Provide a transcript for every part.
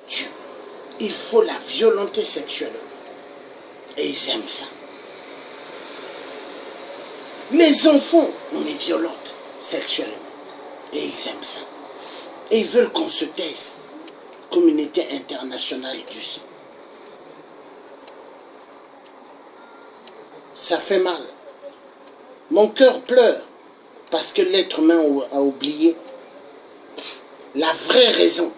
Dieu. Il faut la violenter sexuellement. Et ils aiment ça. Les enfants, on les violente sexuellement. Et ils aiment ça. Et ils veulent qu'on se taise. Communauté internationale du sang. Ça fait mal. Mon cœur pleure parce que l'être humain a oublié la vraie raison.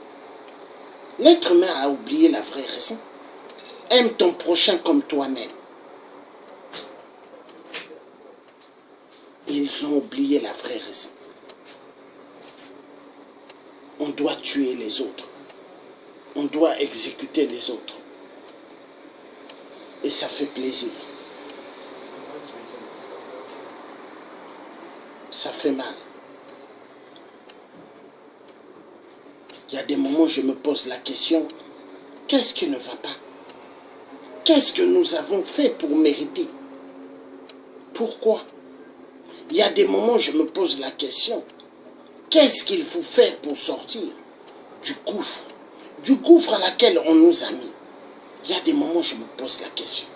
L'être humain a oublié la vraie raison. Aime ton prochain comme toi-même. Ils ont oublié la vraie raison. On doit tuer les autres. On doit exécuter les autres. Et ça fait plaisir. Ça fait mal. Il y a des moments où je me pose la question, qu'est-ce qui ne va pas? Qu'est-ce que nous avons fait pour mériter? Pourquoi? Il y a des moments où je me pose la question, qu'est-ce qu'il faut faire pour sortir du gouffre à laquelle on nous a mis? Il y a des moments où je me pose la question.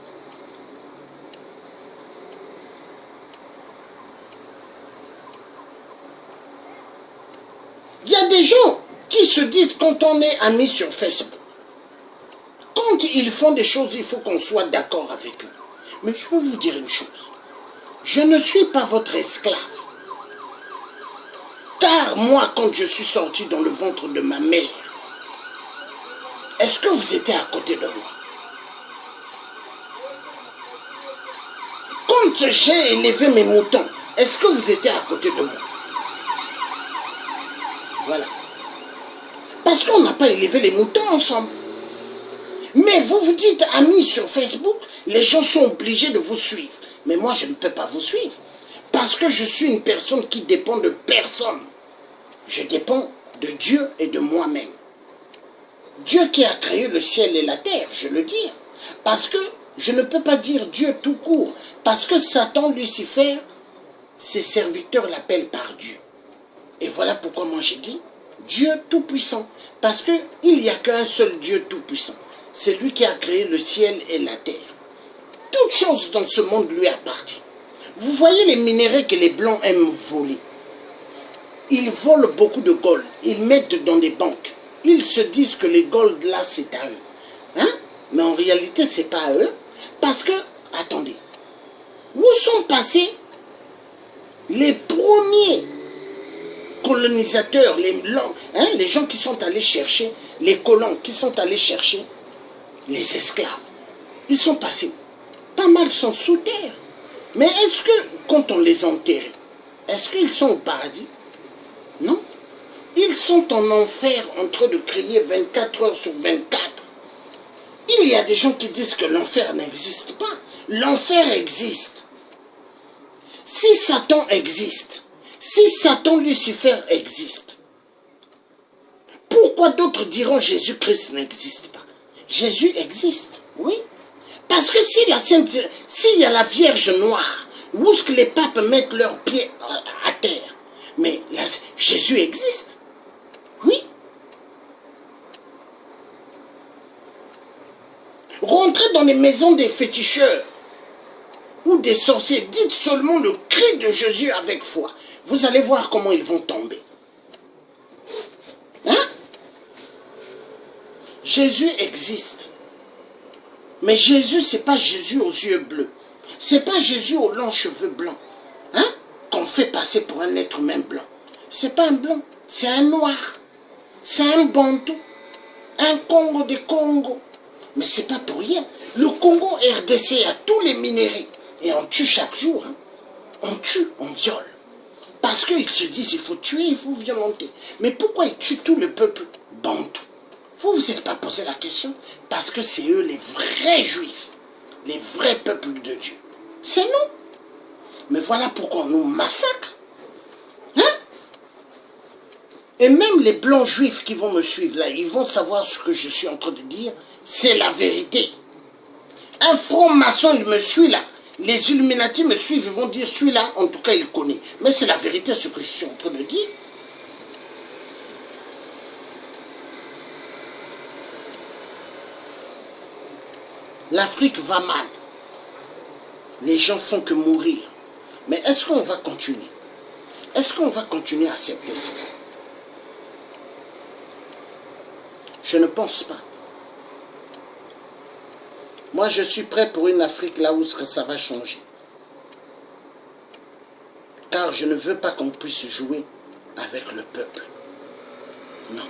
Il y a des gens qui se disent quand on est amis sur Facebook, quand ils font des choses, il faut qu'on soit d'accord avec eux. Mais je peux vous dire une chose, je ne suis pas votre esclave. Car moi, quand je suis sorti dans le ventre de ma mère, est-ce que vous étiez à côté de moi? Quand j'ai élevé mes moutons, est-ce que vous étiez à côté de moi? Voilà. Parce qu'on n'a pas élevé les moutons ensemble. Mais vous vous dites amis sur Facebook, les gens sont obligés de vous suivre. Mais moi, je ne peux pas vous suivre. Parce que je suis une personne qui dépend de personne. Je dépends de Dieu et de moi-même. Dieu qui a créé le ciel et la terre, je le dis. Parce que je ne peux pas dire Dieu tout court. Parce que Satan, Lucifer, ses serviteurs l'appellent par Dieu. Et voilà pourquoi moi j'ai dit Dieu tout-puissant. Parce qu'il n'y a qu'un seul Dieu tout-puissant. C'est lui qui a créé le ciel et la terre. Toute chose dans ce monde lui appartient. Vous voyez les minéraux que les Blancs aiment voler. Ils volent beaucoup de gold. Ils mettent dans des banques. Ils se disent que les gold là c'est à eux. Hein? Mais en réalité c'est pas à eux. Parce que, attendez, où sont passés les premiers colonisateurs, les gens qui sont allés chercher, les colons qui sont allés chercher les esclaves? Ils sont passés. Pas mal sont sous terre. Mais est-ce que, quand on les enterre, est-ce qu'ils sont au paradis? Non. Ils sont en enfer en train de crier 24 heures sur 24. Il y a des gens qui disent que l'enfer n'existe pas. L'enfer existe. Si Satan existe, si Satan Lucifer existe, pourquoi d'autres diront Jésus-Christ n'existe pas? Jésus existe, oui. Parce que s'il y a la Vierge noire, où est-ce que les papes mettent leurs pieds à terre? Mais là, Jésus existe, oui. Rentrez dans les maisons des féticheurs ou des sorciers, dites seulement le cri de Jésus avec foi. Vous allez voir comment ils vont tomber. Hein? Jésus existe. Mais Jésus, ce n'est pas Jésus aux yeux bleus. Ce n'est pas Jésus aux longs cheveux blancs. Hein? Qu'on fait passer pour un être humain blanc. Ce n'est pas un blanc, c'est un noir. C'est un bantou. Un Congo des Congo. Mais ce n'est pas pour rien. Le Congo RDC a tous les minéraux. Et on tue chaque jour. Hein? On tue, on viole. Parce qu'ils se disent, il faut tuer, il faut violenter. Mais pourquoi ils tuent tout le peuple bantou? Vous vous êtes pas posé la question? Parce que c'est eux les vrais juifs. Les vrais peuples de Dieu. C'est nous. Mais voilà pourquoi on nous massacre. Hein? Et même les blancs juifs qui vont me suivre là, ils vont savoir ce que je suis en train de dire. C'est la vérité. Un franc-maçon, il me suit là. Les Illuminati me suivent, ils vont dire celui-là, en tout cas, il connaît. Mais c'est la vérité, ce que je suis en train de dire. L'Afrique va mal. Les gens font que mourir. Mais est-ce qu'on va continuer? Est-ce qu'on va continuer à accepter ça? Je ne pense pas. Moi, je suis prêt pour une Afrique là où ça va changer. Car je ne veux pas qu'on puisse jouer avec le peuple. Non.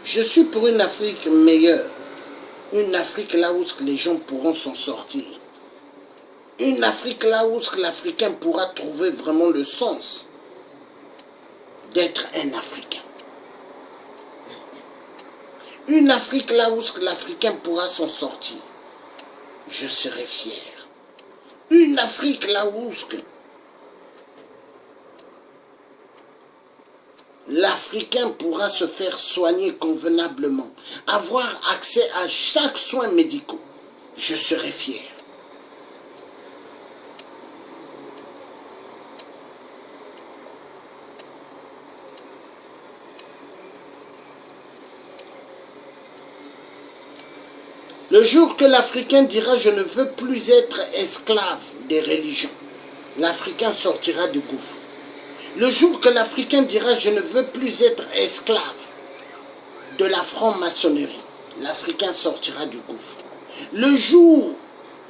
Je suis pour une Afrique meilleure. Une Afrique là où les gens pourront s'en sortir. Une Afrique là où l'Africain pourra trouver vraiment le sens d'être un Africain. Une Afrique là où l'Africain pourra s'en sortir. Je serai fier. Une Afrique là où l'Africain pourra se faire soigner convenablement, avoir accès à chaque soin médical. Je serai fier. Le jour que l'Africain dira « je ne veux plus être esclave des religions », l'Africain sortira du gouffre. Le jour que l'Africain dira « je ne veux plus être esclave de la franc-maçonnerie », l'Africain sortira du gouffre. Le jour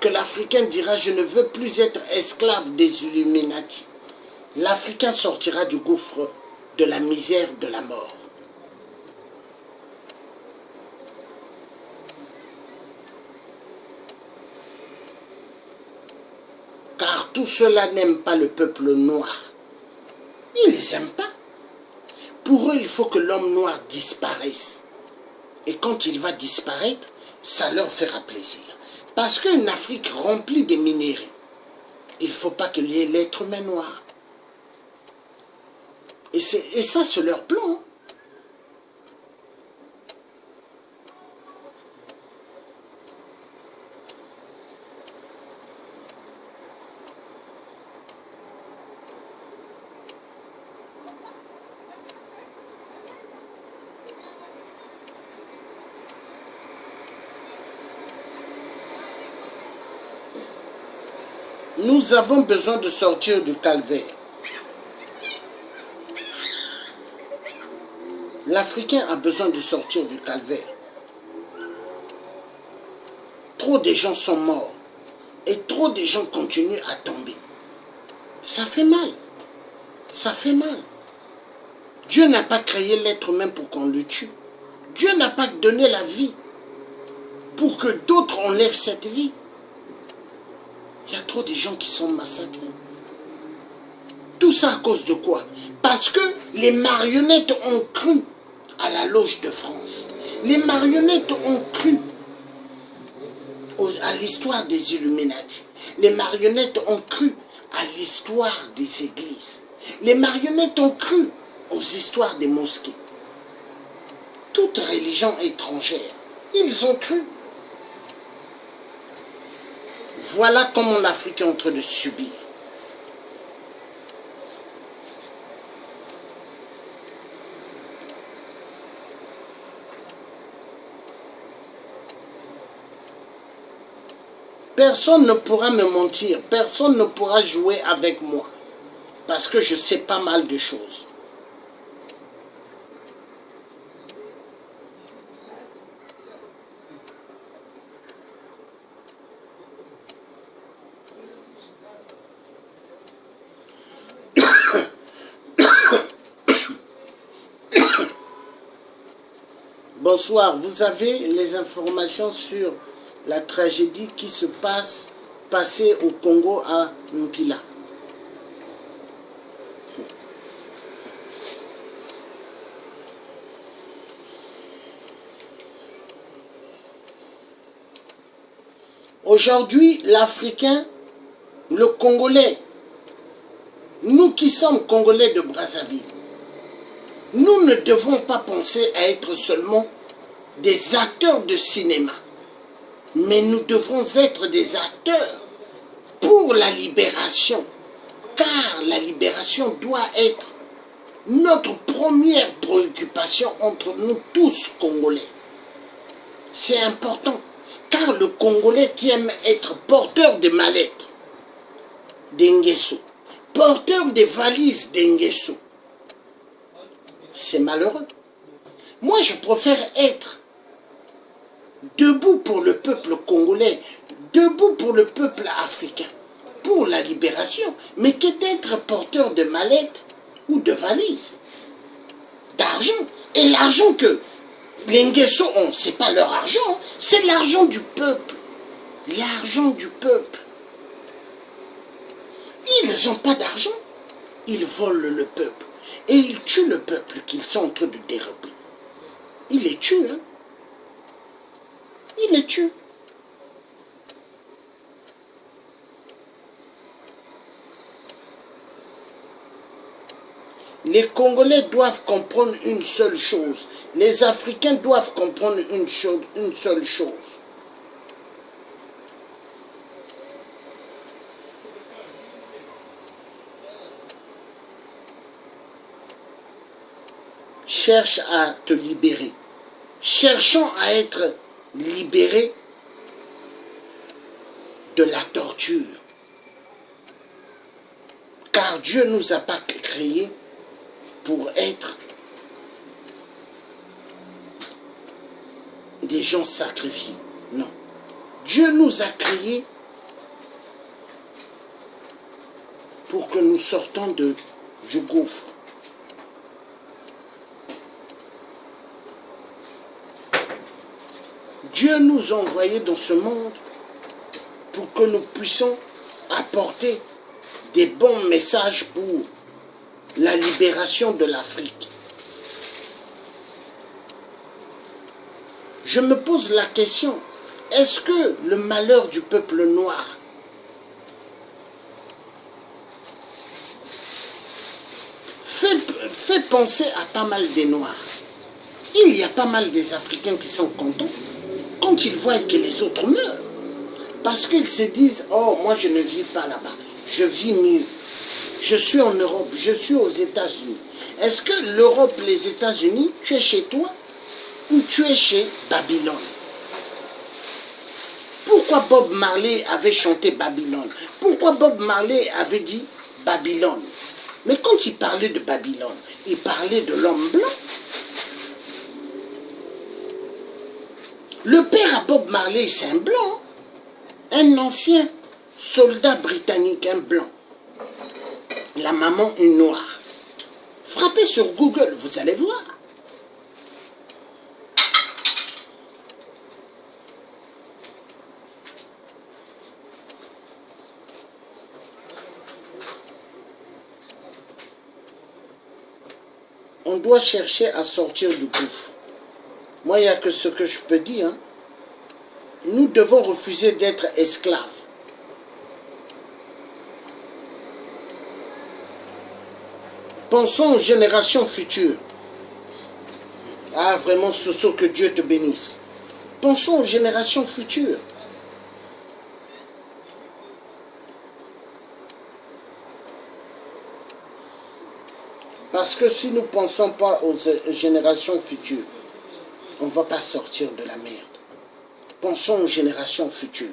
que l'Africain dira « je ne veux plus être esclave des Illuminati », l'Africain sortira du gouffre de la misère, de la mort. Car tout cela n'aime pas le peuple noir. Ils ne les aiment pas. Pour eux, il faut que l'homme noir disparaisse. Et quand il va disparaître, ça leur fera plaisir. Parce qu'une Afrique remplie de minéraux, il ne faut pas que l'être humain noir. Et ça, c'est leur plan. Nous avons besoin de sortir du calvaire. L'Africain a besoin de sortir du calvaire. Trop de gens sont morts et trop de gens continuent à tomber. Ça fait mal. Ça fait mal. Dieu n'a pas créé l'être humain pour qu'on le tue. Dieu n'a pas donné la vie pour que d'autres enlèvent cette vie. Il y a trop de gens qui sont massacrés. Tout ça à cause de quoi? Parce que les marionnettes ont cru à la loge de France. Les marionnettes ont cru à l'histoire des Illuminati. Les marionnettes ont cru à l'histoire des églises. Les marionnettes ont cru aux histoires des mosquées. Toute religion étrangère, ils ont cru. Voilà comment l'Afrique est en train de subir. Personne ne pourra me mentir, personne ne pourra jouer avec moi, parce que je sais pas mal de choses. Bonsoir, vous avez les informations sur la tragédie qui se passée au Congo à Mpila. Aujourd'hui, l'Africain, le Congolais, nous qui sommes Congolais de Brazzaville, nous ne devons pas penser à être seulement des acteurs de cinéma, mais nous devons être des acteurs pour la libération, car la libération doit être notre première préoccupation entre nous tous Congolais. C'est important. Car le Congolais qui aime être porteur de mallettes d'Ngesso, porteur des valises d'Ngesso, c'est malheureux. Moi, je préfère être debout pour le peuple congolais, debout pour le peuple africain, pour la libération, mais que d'être porteur de mallettes ou de valises, d'argent. Et l'argent que les Ngesso ont, ce n'est pas leur argent, c'est l'argent du peuple. L'argent du peuple. Ils n'ont pas d'argent. Ils volent le peuple. Et ils tuent le peuple qu'ils sont en train de dérober. Ils les tuent, hein. Ils les tuent. Les Congolais doivent comprendre une seule chose. Les Africains doivent comprendre une seule chose. Cherche à te libérer. Cherchons à être libérés de la torture. Car Dieu ne nous a pas créés pour être des gens sacrifiés. Non. Dieu nous a créés pour que nous sortons du gouffre. Dieu nous a envoyés dans ce monde pour que nous puissions apporter des bons messages pour la libération de l'Afrique. Je me pose la question, est-ce que le malheur du peuple noir fait penser à pas mal des Noirs? Il y a pas mal des Africains qui sont contents quand ils voient que les autres meurent. Parce qu'ils se disent, oh, moi je ne vis pas là-bas, je vis mieux. Je suis en Europe, je suis aux États-Unis. Est-ce que l'Europe, les États-Unis, tu es chez toi ou tu es chez Babylone? Pourquoi Bob Marley avait chanté Babylone? Pourquoi Bob Marley avait dit Babylone? Mais quand il parlait de Babylone, il parlait de l'homme blanc. Le père à Bob Marley, c'est un blanc. Un ancien soldat britannique, un blanc. La maman, une noire. Frappez sur Google, vous allez voir. On doit chercher à sortir du gouffre. Moi, il n'y a que ce que je peux dire. Hein. Nous devons refuser d'être esclaves. Pensons aux générations futures. Ah, vraiment, Soso, que Dieu te bénisse. Pensons aux générations futures. Parce que si nous ne pensons pas aux générations futures, on ne va pas sortir de la merde. Pensons aux générations futures.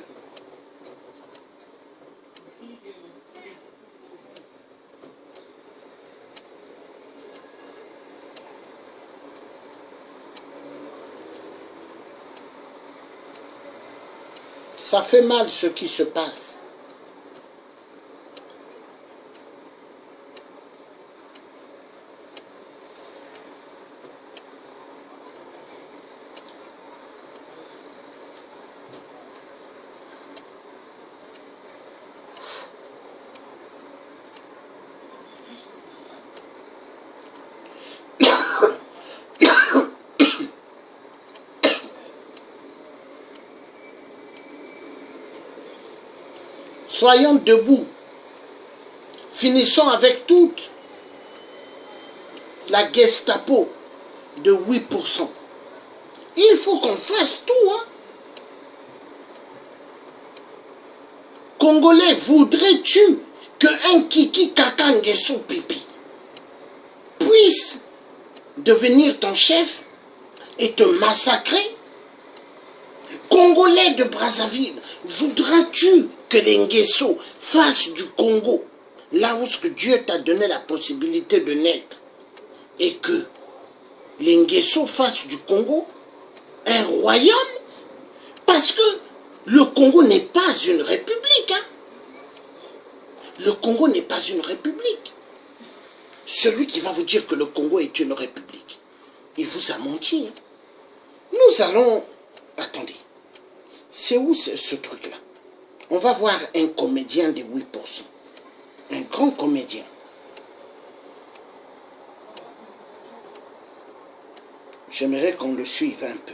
Ça fait mal ce qui se passe. Soyons debout. Finissons avec toute la Gestapo de 8%. Il faut qu'on fasse tout. Hein. Congolais, voudrais-tu qu'un Kiki Kakangeso Pipi puisse devenir ton chef et te massacrer Congolais de Brazzaville, voudras-tu que les Nguesso fassent du Congo, là où ce que Dieu t'a donné la possibilité de naître, et que les Nguesso fassent du Congo un royaume? Parce que le Congo n'est pas une république. Hein? Le Congo n'est pas une république. Celui qui va vous dire que le Congo est une république, il vous a menti. Nous allons... Attendez. C'est où ce truc-là? On va voir un comédien de 8%. Un grand comédien. J'aimerais qu'on le suive un peu.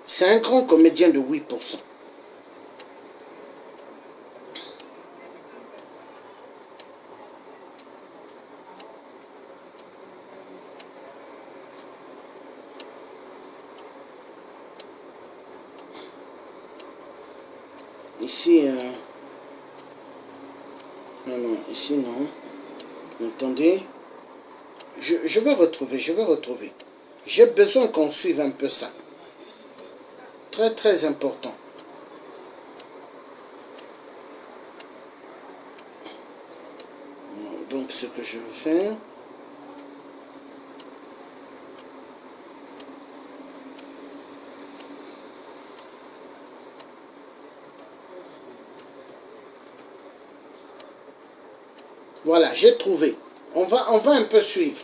C'est un grand comédien de 8%. Ici, non, ici non. Attendez. Je vais retrouver. J'ai besoin qu'on suive un peu ça. Très, très important. Donc, ce que je vais faire... Voilà, j'ai trouvé. On va un peu suivre.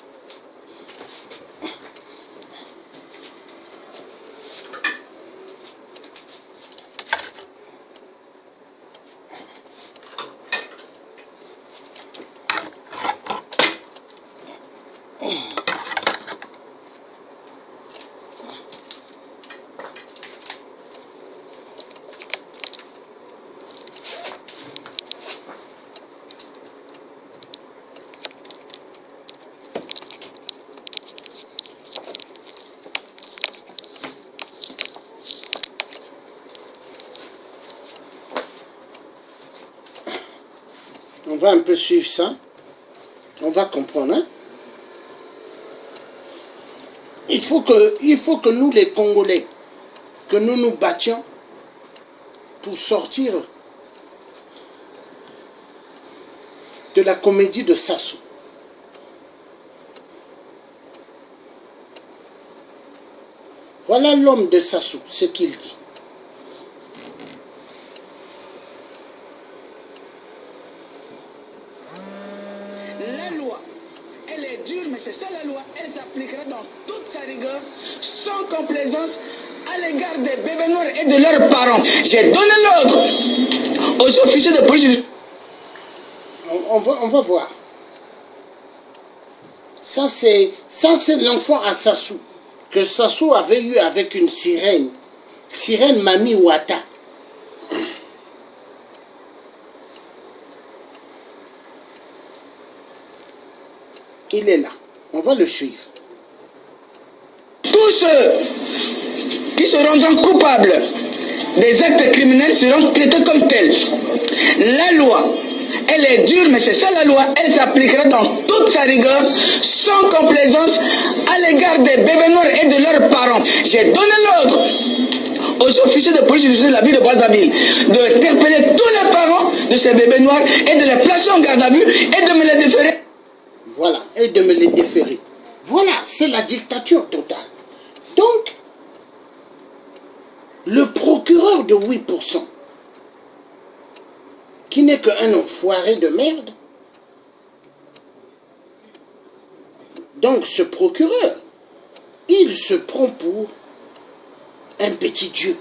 On va un peu suivre ça. On va comprendre. Hein? Il faut que nous, les Congolais, que nous nous battions pour sortir de la comédie de Sassou. Voilà l'homme de Sassou, ce qu'il dit. La loi, elle est dure, mais c'est ça la loi. Elle s'appliquera dans toute sa rigueur, sans complaisance, à l'égard des bébés noirs et de leurs parents. J'ai donné l'ordre aux officiers de police. On va voir. Ça, c'est l'enfant à Sassou, que Sassou avait eu avec une sirène. Sirène Mami Ouata. Il est là. On va le suivre. Tous ceux qui se rendront coupables des actes criminels seront traités comme tels. La loi, elle est dure, mais c'est ça la loi. Elle s'appliquera dans toute sa rigueur, sans complaisance, à l'égard des bébés noirs et de leurs parents. J'ai donné l'ordre aux officiers de police de la ville de Brazzaville de interpeller tous les parents de ces bébés noirs et de les placer en garde à vue et de me les déférer. Voilà, et de me les déférer. Voilà, c'est la dictature totale. Donc, le procureur de 8%, qui n'est qu'un enfoiré de merde, donc ce procureur, il se prend pour un petit dieu.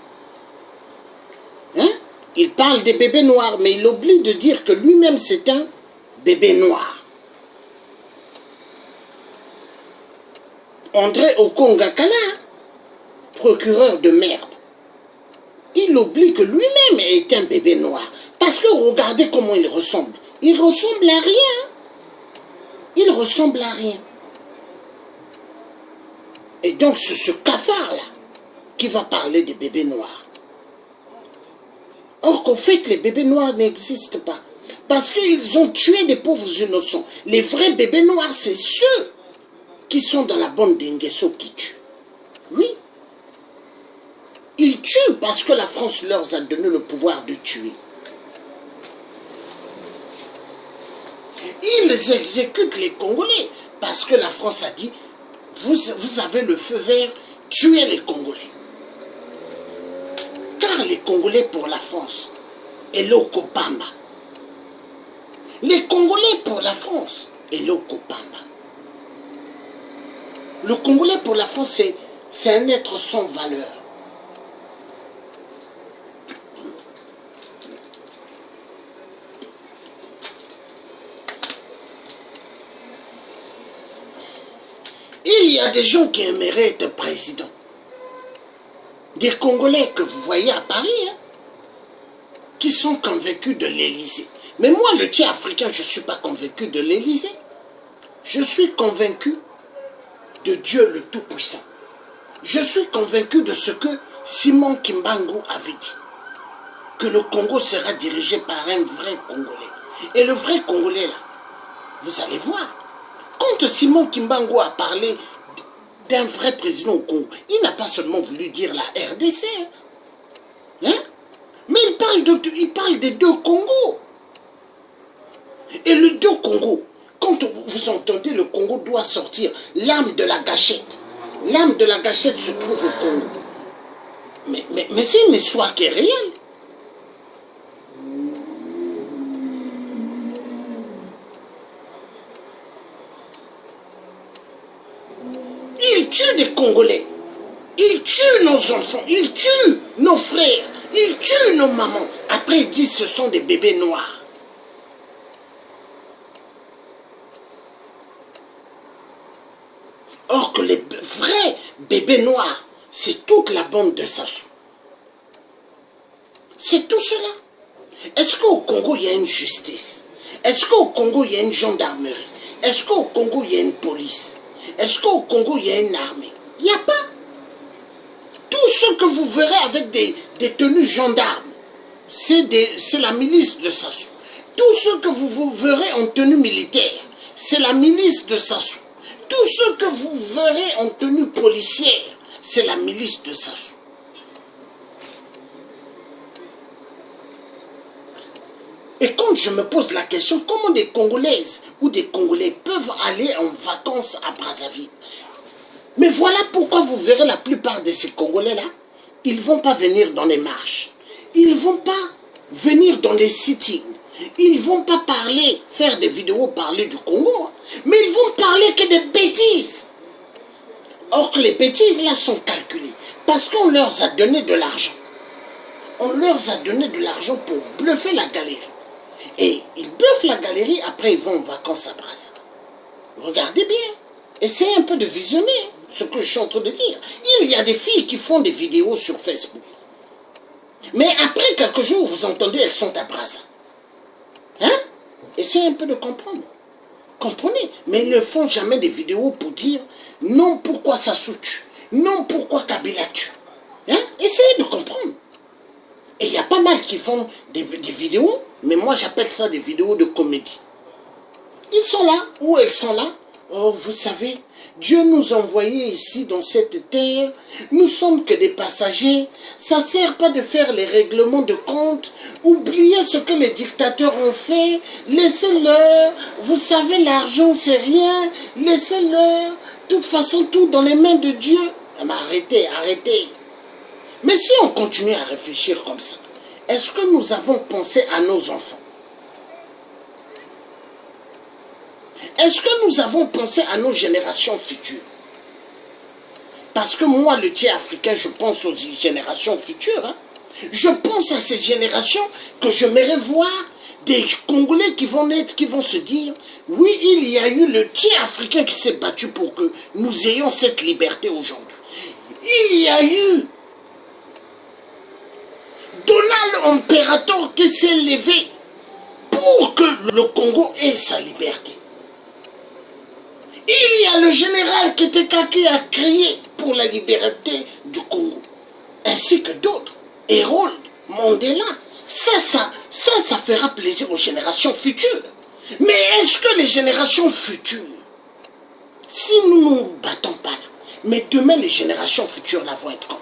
Hein? Il parle des bébés noirs, mais il oublie de dire que lui-même c'est un bébé noir. André Okongakala, procureur de merde, il oublie que lui-même est un bébé noir. Parce que regardez comment il ressemble. Il ressemble à rien. Il ressemble à rien. Et donc c'est ce cafard-là qui va parler des bébés noirs. Or qu'au fait, les bébés noirs n'existent pas. Parce qu'ils ont tué des pauvres innocents. Les vrais bébés noirs, c'est ceux qui sont dans la bande des Nguesso qui tuent. Oui. Ils tuent parce que la France leur a donné le pouvoir de tuer. Ils exécutent les Congolais parce que la France a dit, vous avez le feu vert, tuez les Congolais. Car les Congolais pour la France, et l'Okopamba. Les Congolais pour la France, et l'Okopamba. Le Congolais pour la France, c'est un être sans valeur. Il y a des gens qui aimeraient être président. Des Congolais que vous voyez à Paris, hein, qui sont convaincus de l'Élysée. Mais moi, le tiers africain, je ne suis pas convaincu de l'Élysée. Je suis convaincu de Dieu le Tout-Puissant. Je suis convaincu de ce que Simon Kimbangu avait dit. Que le Congo sera dirigé par un vrai Congolais. Et le vrai Congolais, là, vous allez voir. Quand Simon Kimbangu a parlé d'un vrai président au Congo, il n'a pas seulement voulu dire la RDC. Hein? Mais il parle des deux Congos. Et le deux Congo, quand vous entendez le Congo doit sortir l'âme de la gâchette. L'âme de la gâchette se trouve au Congo. Mais c'est une histoire qui est réelle. Ils tuent des Congolais. Ils tuent nos enfants. Ils tuent nos frères. Ils tuent nos mamans. Après, ils disent que ce sont des bébés noirs. Or que les vrais bébés noirs, c'est toute la bande de Sassou. C'est tout cela. Est-ce qu'au Congo, il y a une justice? Est-ce qu'au Congo, il y a une gendarmerie? Est-ce qu'au Congo, il y a une police? Est-ce qu'au Congo, il y a une armée? Il n'y a pas. Tout ce que vous verrez avec des tenues gendarmes, c'est la milice de Sassou. Tout ce que vous verrez en tenue militaire, c'est la milice de Sassou. Tout ce que vous verrez en tenue policière, c'est la milice de Sassou. Et quand je me pose la question, comment des Congolaises ou des Congolais peuvent aller en vacances à Brazzaville? Mais voilà pourquoi vous verrez la plupart de ces Congolais-là, ils ne vont pas venir dans les marches. Ils ne vont pas venir dans les sittings. Ils ne vont pas parler, faire des vidéos, parler du Congo. Hein. Mais ils vont parler que des bêtises. Or que les bêtises là sont calculées. Parce qu'on leur a donné de l'argent. On leur a donné de l'argent pour bluffer la galerie. Et ils bluffent la galerie, après ils vont en vacances à Brazzaville. Regardez bien. Essayez un peu de visionner ce que je suis en train de dire. Il y a des filles qui font des vidéos sur Facebook. Mais après quelques jours, vous entendez, elles sont à Brazzaville. Hein? Essayez un peu de comprendre. Comprenez? Mais ils ne font jamais des vidéos pour dire non, pourquoi Sassou tue, non, pourquoi Kabila tue. Hein? Essayez de comprendre. Et il y a pas mal qui font des vidéos, mais moi j'appelle ça des vidéos de comédie. Ils sont là, ou elles sont là. Oh, vous savez, Dieu nous a envoyés ici dans cette terre. Nous sommes que des passagers. Ça ne sert pas de faire les règlements de compte. Oubliez ce que les dictateurs ont fait. Laissez-leur. Vous savez, l'argent, c'est rien. Laissez-leur. De toute façon, tout dans les mains de Dieu. Mais arrêtez, arrêtez. Mais si on continue à réfléchir comme ça, est-ce que nous avons pensé à nos enfants? Est-ce que nous avons pensé à nos générations futures? Parce que moi, le tiers africain, je pense aux générations futures. Hein. Je pense à ces générations que j'aimerais voir des Congolais qui vont naître, qui vont se dire, oui, il y a eu le tiers africain qui s'est battu pour que nous ayons cette liberté aujourd'hui. Il y a eu Donald Imperator qui s'est levé pour que le Congo ait sa liberté. Il y a le général Keteka qui a crié pour la liberté du Congo, ainsi que d'autres, Harold, Mandela. Ça fera plaisir aux générations futures. Mais est-ce que les générations futures, si nous ne nous battons pas là, mais demain les générations futures là vont être comment?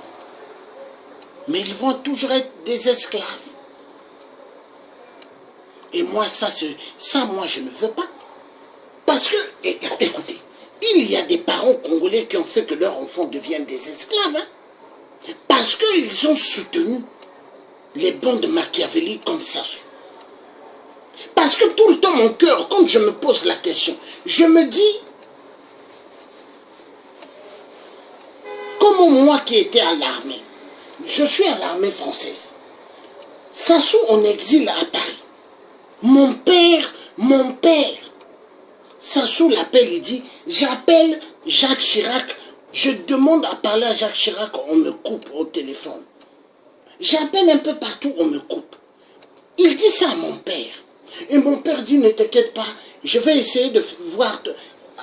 Mais ils vont toujours être des esclaves. Et moi, ça, moi, je ne veux pas. Parce que, écoutez, il y a des parents congolais qui ont fait que leurs enfants deviennent des esclaves. Hein, parce qu'ils ont soutenu les bandes machiavéliques comme Sassou. Parce que tout le temps, mon cœur, quand je me pose la question, je me dis, comment moi qui étais à l'armée, je suis à l'armée française, Sassou en exil à Paris. Mon père, Sassou l'appelle, il dit, j'appelle Jacques Chirac, je demande à parler à Jacques Chirac, on me coupe au téléphone. J'appelle un peu partout, on me coupe. Il dit ça à mon père. Et mon père dit, ne t'inquiète pas, je vais essayer de voir...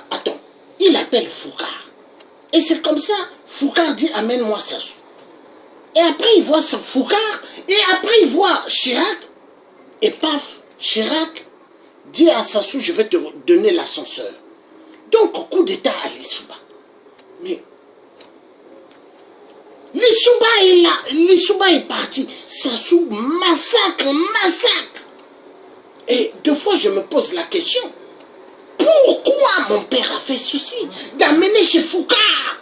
Attends, il appelle Foucard. Et c'est comme ça, Foucard dit, amène-moi Sassou. Et après, il voit Foucard, et après, il voit Chirac, et paf, Chirac dit à Sassou, je vais te donner l'ascenseur. Donc, coup d'état à Lissouba. Mais Lissouba est là, Lissouba est parti. Sassou massacre. Et deux fois, je me pose la question. Pourquoi mon père a fait ceci? D'amener chez Foucard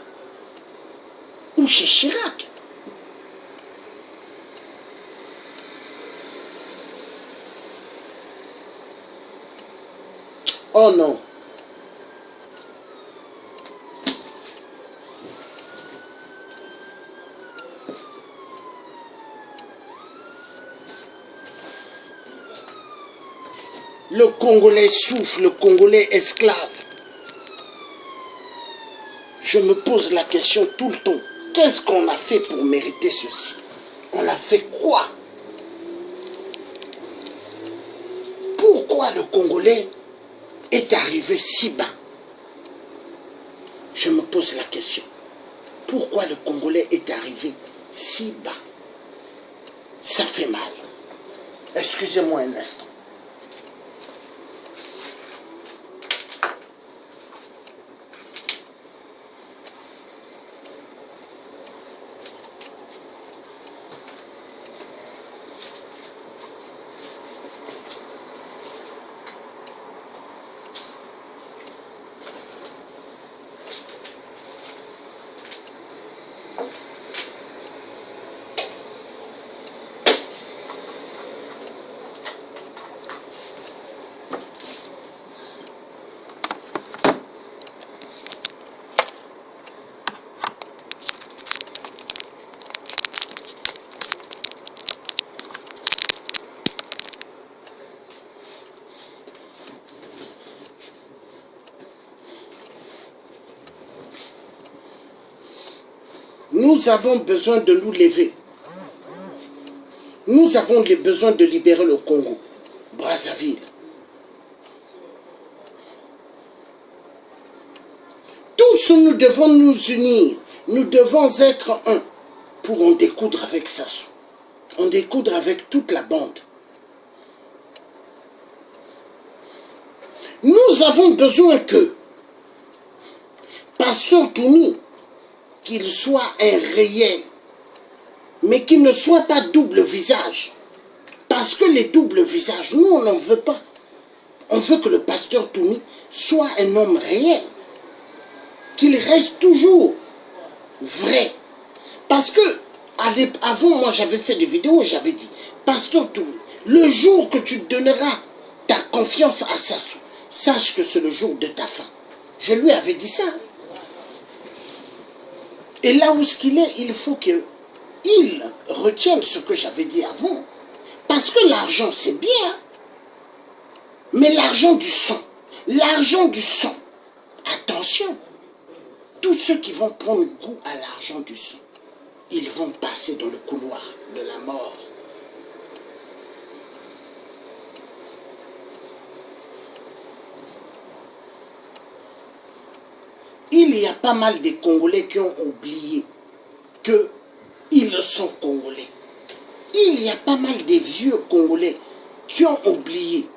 ou chez Chirac? Oh non. Le Congolais souffre, le Congolais esclave. Je me pose la question tout le temps. Qu'est-ce qu'on a fait pour mériter ceci? On a fait quoi? Pourquoi le Congolais est arrivé si bas? Je me pose la question. Pourquoi le Congolais est arrivé si bas? Ça fait mal. Excusez-moi un instant. Nous avons besoin de nous lever. Nous avons besoin de libérer le Congo, Brazzaville. Tous nous devons nous unir. Nous devons être un pour en découdre avec Sassou. En découdre avec toute la bande. Nous avons besoin que Pasteur Toumi, qu'il soit un réel, mais qu'il ne soit pas double visage. Parce que les doubles visages, nous, on n'en veut pas. On veut que le pasteur Toumi soit un homme réel. Qu'il reste toujours vrai. Parce que, avant, moi, j'avais fait des vidéos, j'avais dit, pasteur Toumi, le jour que tu donneras ta confiance à Sassou, sache que c'est le jour de ta fin. Je lui avais dit ça. Et là où ce qu'il est, il faut qu'il retienne ce que j'avais dit avant. Parce que l'argent, c'est bien. Mais l'argent du sang, attention. Tous ceux qui vont prendre goût à l'argent du sang, ils vont passer dans le couloir de la mort. Il y a pas mal de Congolais qui ont oublié qu'ils sont Congolais. Il y a pas mal de vieux Congolais qui ont oublié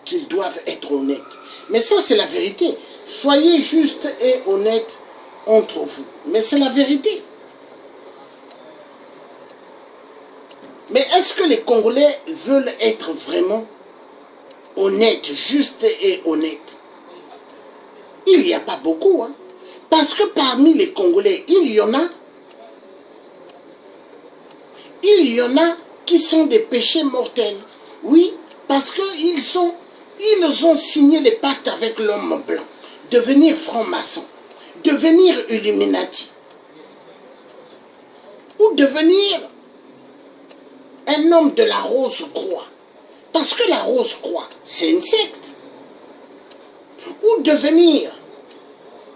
qu'ils doivent être honnêtes. Mais ça, c'est la vérité. Soyez justes et honnêtes entre vous. Mais c'est la vérité. Mais est-ce que les Congolais veulent être vraiment honnêtes, justes et honnêtes? Il n'y a pas beaucoup, hein. Parce que parmi les Congolais, il y en a qui sont des péchés mortels. Oui, parce qu'ils ont signé les pactes avec l'homme blanc, devenir franc-maçon, devenir Illuminati, ou devenir un homme de la Rose-Croix. Parce que la Rose-Croix, c'est une secte. Ou devenir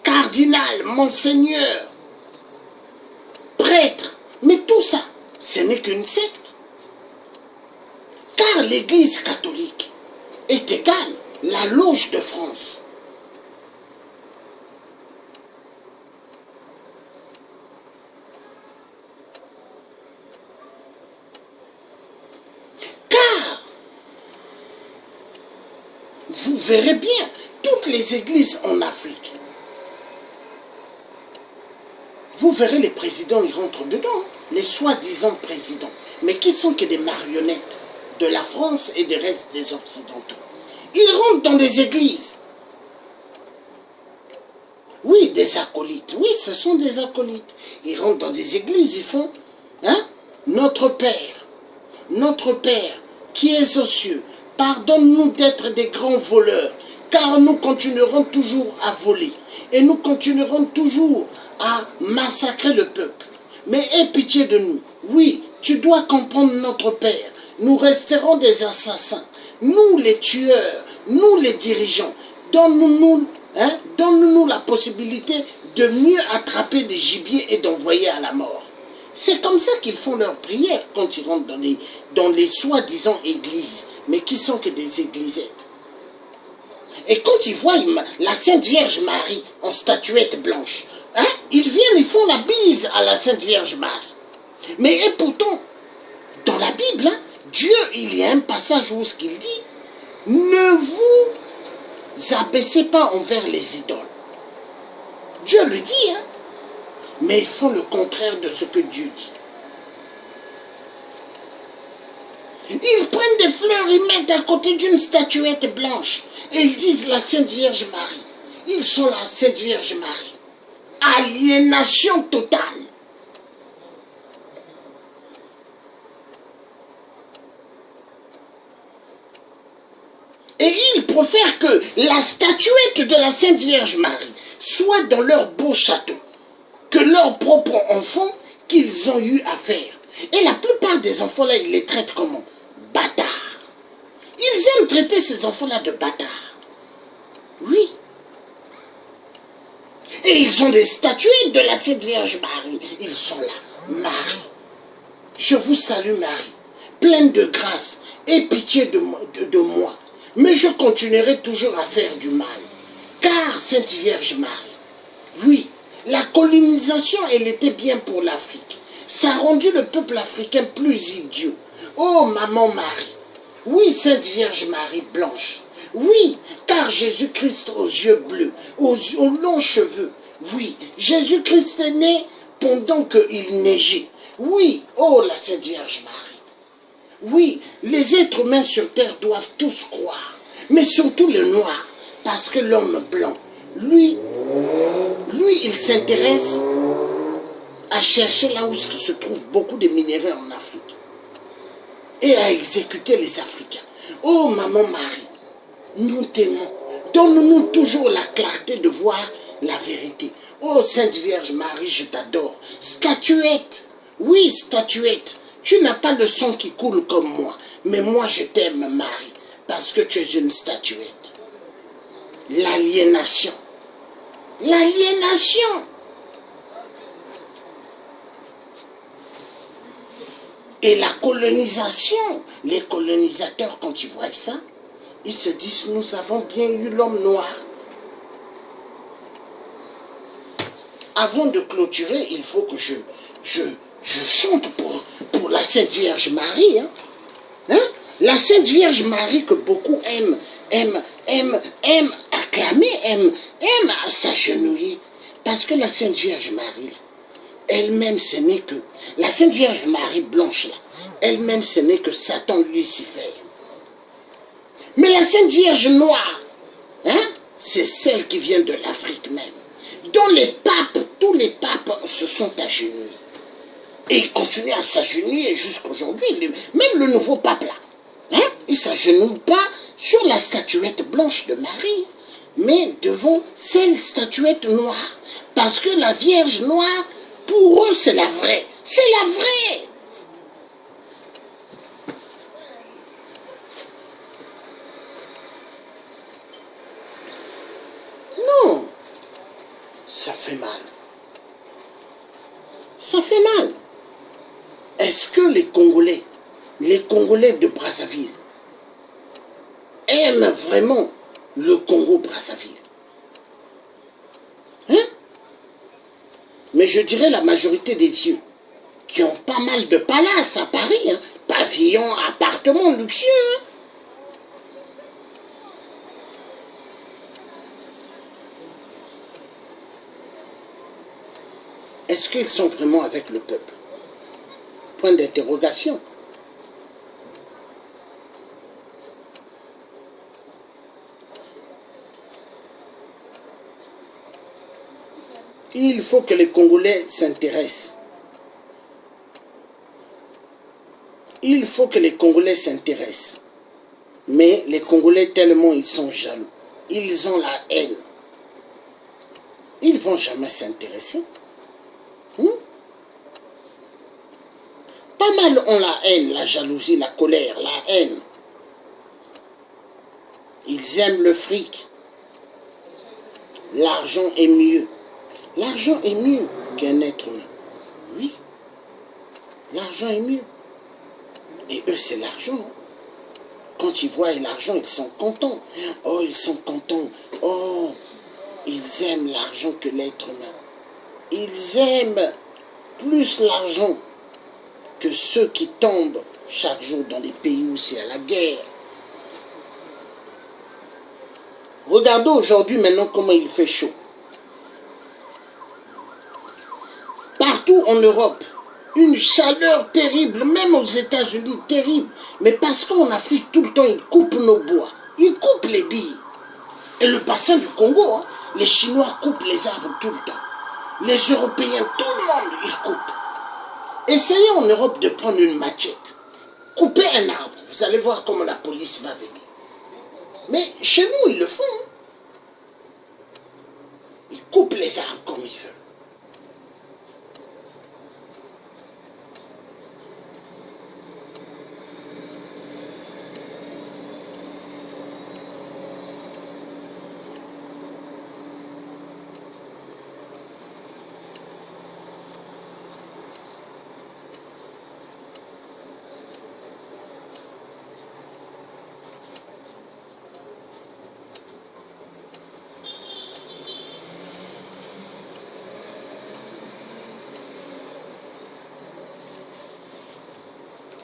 cardinal, monseigneur, prêtre. Mais tout ça, ce n'est qu'une secte. Car l'Église catholique est égale la loge de France. Car, vous verrez bien, toutes les églises en Afrique, vous verrez les présidents, ils rentrent dedans, les soi-disant présidents, mais qui sont que des marionnettes de la France et du reste des Occidentaux. Ils rentrent dans des églises. Oui, des acolytes. Oui, ce sont des acolytes. Ils rentrent dans des églises, ils font, hein, notre Père, qui es aux cieux, pardonne-nous d'être des grands voleurs, car nous continuerons toujours à voler, et nous continuerons toujours à massacrer le peuple. Mais aie pitié de nous. Oui, tu dois comprendre notre Père. Nous resterons des assassins. Nous les tueurs, nous les dirigeants. Donne-nous la possibilité de mieux attraper des gibiers et d'envoyer à la mort. C'est comme ça qu'ils font leurs prières quand ils rentrent dans les soi-disant églises, mais qui sont que des églisettes. Et quand ils voient la Sainte Vierge Marie en statuette blanche, hein, ils viennent, ils font la bise à la Sainte Vierge Marie. Mais et pourtant, dans la Bible, hein, Dieu, il y a un passage où ce qu'il dit, ne vous abaissez pas envers les idoles. Dieu le dit, hein, mais ils font le contraire de ce que Dieu dit. Ils prennent des fleurs, ils mettent à côté d'une statuette blanche et ils disent la Sainte Vierge Marie. Ils sont la Sainte Vierge Marie. Aliénation totale. Et ils préfèrent que la statuette de la Sainte Vierge Marie soit dans leur beau château que leurs propres enfants qu'ils ont eu à faire. Et la plupart des enfants-là, ils les traitent comment? Bâtards. Ils aiment traiter ces enfants-là de bâtards. Oui. Et ils ont des statuettes de la Sainte Vierge Marie. Ils sont là. Marie. Je vous salue Marie, pleine de grâce. Aie pitié de moi. Mais je continuerai toujours à faire du mal. Car Sainte Vierge Marie, oui, la colonisation, elle était bien pour l'Afrique. Ça a rendu le peuple africain plus idiot. Oh, maman Marie. Oui, Sainte Vierge Marie blanche. Oui, car Jésus-Christ aux yeux bleus, aux longs cheveux. Oui, Jésus-Christ est né pendant qu'il neigeait. Oui, oh, la Sainte Vierge Marie. Oui, les êtres humains sur terre doivent tous croire, mais surtout le noir, parce que l'homme blanc, lui, il s'intéresse à chercher là où se trouvent beaucoup de minéraux en Afrique et à exécuter les Africains. Oh, maman Marie, nous t'aimons. Donne-nous toujours la clarté de voir la vérité. Oh, Sainte Vierge Marie, je t'adore. Statuette, oui, statuette. Tu n'as pas le sang qui coule comme moi, mais moi je t'aime, Marie, parce que tu es une statuette. L'aliénation. L'aliénation. Et la colonisation, les colonisateurs, quand ils voient ça, ils se disent, nous avons bien eu l'homme noir. Avant de clôturer, il faut que je chante pour la Sainte Vierge Marie. Hein? La Sainte Vierge Marie que beaucoup aiment acclamer, aime s'agenouiller. Parce que la Sainte Vierge Marie, elle-même, ce n'est que... La Sainte Vierge Marie blanche, là, elle-même, ce n'est que Satan Lucifer. Mais la Sainte Vierge noire, hein, c'est celle qui vient de l'Afrique même. Dont les papes, tous les papes se sont agenouillés. Et ils continuent à s'agenouiller jusqu'aujourd'hui. Même le nouveau pape là, hein, il ne s'agenouille pas sur la statuette blanche de Marie, mais devant celle statuette noire. Parce que la Vierge noire, pour eux, c'est la vraie. C'est la vraie. Non, ça fait mal. Ça fait mal. Est-ce que les Congolais de Brazzaville, aiment vraiment le Congo-Brazzaville? Hein? Mais je dirais la majorité des vieux, qui ont pas mal de palaces à Paris, hein, pavillons, appartements luxueux. Hein. Est-ce qu'ils sont vraiment avec le peuple? Point d'interrogation. Il faut que les Congolais s'intéressent. Il faut que les Congolais s'intéressent. Mais les Congolais, tellement ils sont jaloux. Ils ont la haine. Ils ne vont jamais s'intéresser. Pas mal ont la haine, la jalousie, la colère, la haine. Ils aiment le fric. L'argent est mieux. L'argent est mieux qu'un être humain. Oui. L'argent est mieux. Et eux, c'est l'argent. Quand ils voient l'argent, ils sont contents. Oh, ils sont contents. Oh, ils aiment l'argent que l'être humain. Ils aiment plus l'argent que ceux qui tombent chaque jour dans des pays où c'est à la guerre. Regardez aujourd'hui maintenant comment il fait chaud. Partout en Europe, une chaleur terrible, même aux États-Unis, terrible. Mais parce qu'en Afrique, tout le temps, ils coupent nos bois. Ils coupent les billes. Et le bassin du Congo, hein, les Chinois coupent les arbres tout le temps. Les Européens, tout le monde, ils coupent. Essayez en Europe de prendre une machette. Coupez un arbre. Vous allez voir comment la police va venir. Mais chez nous, ils le font. Ils coupent les arbres comme ils veulent.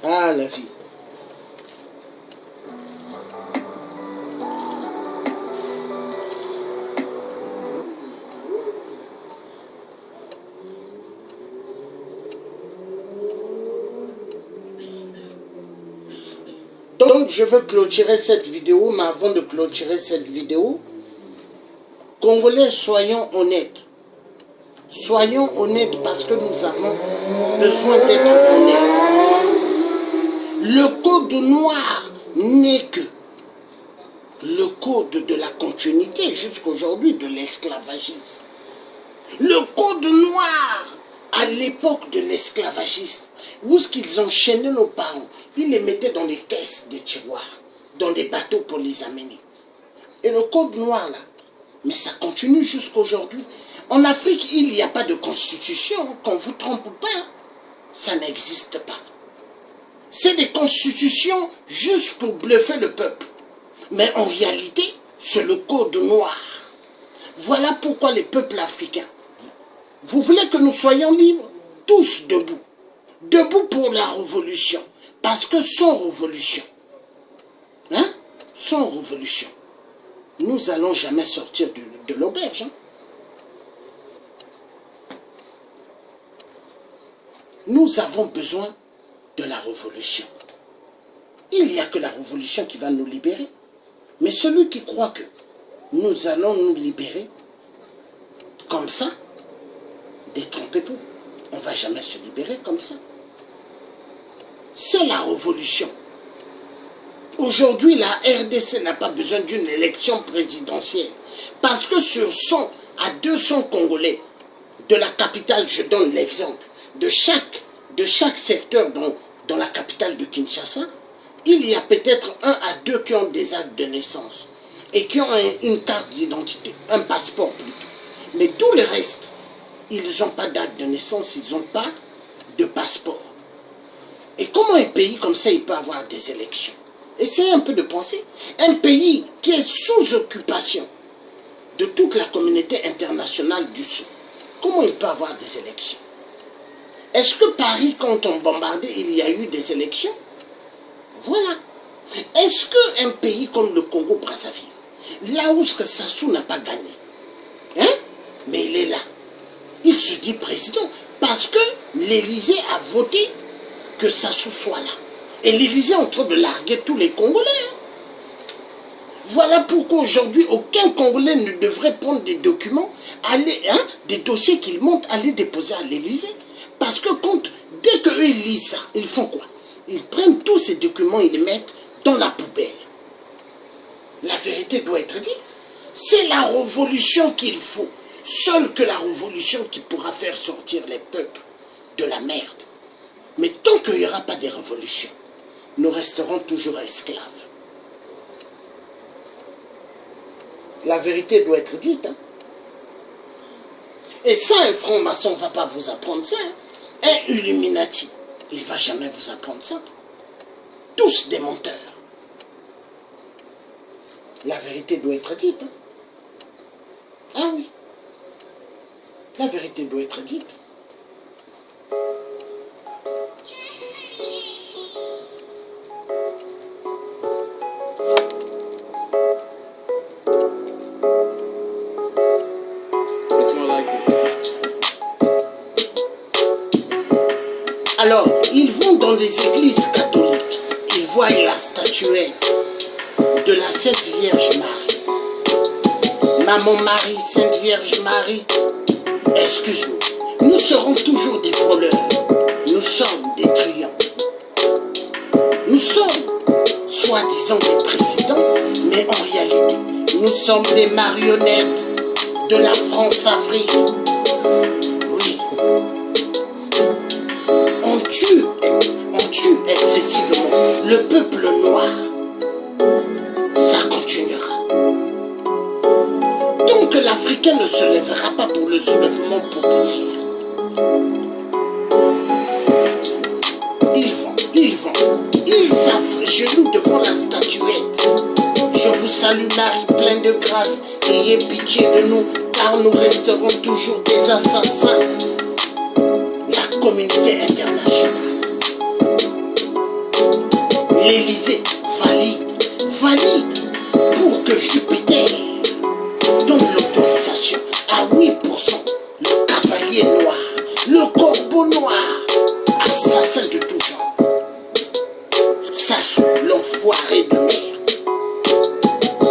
Ah, la vie. Donc, je veux clôturer cette vidéo, mais avant de clôturer cette vidéo, Congolais, soyons honnêtes. Soyons honnêtes parce que nous avons besoin d'être honnêtes. Le code noir n'est que le code de la continuité jusqu'aujourd'hui de l'esclavagisme. Le code noir à l'époque de l'esclavagisme, où ce qu'ils enchaînaient nos parents, ils les mettaient dans des caisses, des tiroirs, dans des bateaux pour les amener. Et le code noir là, mais ça continue jusqu'aujourd'hui. En Afrique, il n'y a pas de constitution, qu'on ne vous trompe pas, ça n'existe pas. C'est des constitutions juste pour bluffer le peuple. Mais en réalité, c'est le code noir. Voilà pourquoi les peuples africains, vous voulez que nous soyons libres? Tous debout. Debout pour la révolution. Parce que sans révolution, hein? Sans révolution, nous n'allons jamais sortir de l'auberge. Hein. Nous avons besoin de la révolution. Il n'y a que la révolution qui va nous libérer. Mais celui qui croit que nous allons nous libérer comme ça, détrompez-vous, on ne va jamais se libérer comme ça. C'est la révolution. Aujourd'hui, la RDC n'a pas besoin d'une élection présidentielle. Parce que sur 100 à 200 Congolais de la capitale, je donne l'exemple, de chaque secteur dans la capitale de Kinshasa, il y a peut-être 1 à 2 qui ont des actes de naissance et qui ont une carte d'identité, un passeport plutôt. Mais tout le reste, ils n'ont pas d'acte de naissance, ils n'ont pas de passeport. Et comment un pays comme ça, il peut avoir des élections? Essayez un peu de penser. Un pays qui est sous occupation de toute la communauté internationale du Sud, comment il peut avoir des élections? Est-ce que Paris, quand on bombardait, il y a eu des élections? Voilà. Est-ce qu'un pays comme le Congo-Brazzaville, là où Sassou n'a pas gagné, hein? Mais il est là. Il se dit président parce que l'Élysée a voté que Sassou soit là. Et l'Élysée est en train de larguer tous les Congolais. Hein? Voilà pourquoi aujourd'hui, aucun Congolais ne devrait prendre des documents, des dossiers qu'ils montent, aller déposer à l'Élysée. Parce que dès qu'eux ils lisent ça, ils font quoi? Ils prennent tous ces documents, ils les mettent dans la poubelle. La vérité doit être dite. C'est la révolution qu'il faut. Seule que la révolution qui pourra faire sortir les peuples de la merde. Mais tant qu'il n'y aura pas de révolution, nous resterons toujours esclaves. La vérité doit être dite. Hein? Et ça, un franc-maçon ne va pas vous apprendre ça. Hein? Un Illuminati, il ne va jamais vous apprendre ça. Tous des menteurs. La vérité doit être dite. Hein? Ah oui. La vérité doit être dite. Alors, ils vont dans des églises catholiques. Ils voient la statuette de la Sainte Vierge Marie. Maman Marie, Sainte Vierge Marie, excuse-nous, nous serons toujours des voleurs. Nous sommes des truands. Nous sommes, soi-disant, des présidents, mais en réalité, nous sommes des marionnettes de la France-Afrique. Oui. On tue excessivement le peuple noir. Ça continuera. Tant que l'Africain ne se lèvera pas pour le soulèvement populaire, ils s'agenouillent devant la statuette. Je vous salue Marie, pleine de grâce, ayez pitié de nous, car nous resterons toujours des assassins. La communauté internationale, l'Élysée valide pour que Jupiter donne l'autorisation à 8%, le cavalier noir, le corbeau noir, assassin de tout genre, Sassou, l'enfoiré de merde.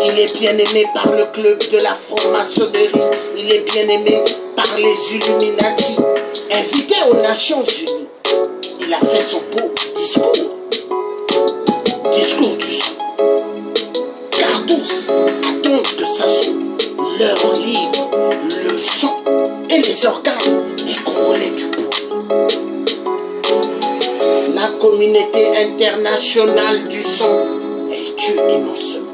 Il est bien aimé par le club de la franc-maçonnerie, il est bien aimé par les Illuminati. Invité aux Nations Unies, il a fait son beau discours du sang. Car tous attendent que Sassou leur livre le sang et les organes des Congolais du peuple. La communauté internationale du sang, elle tue immensément.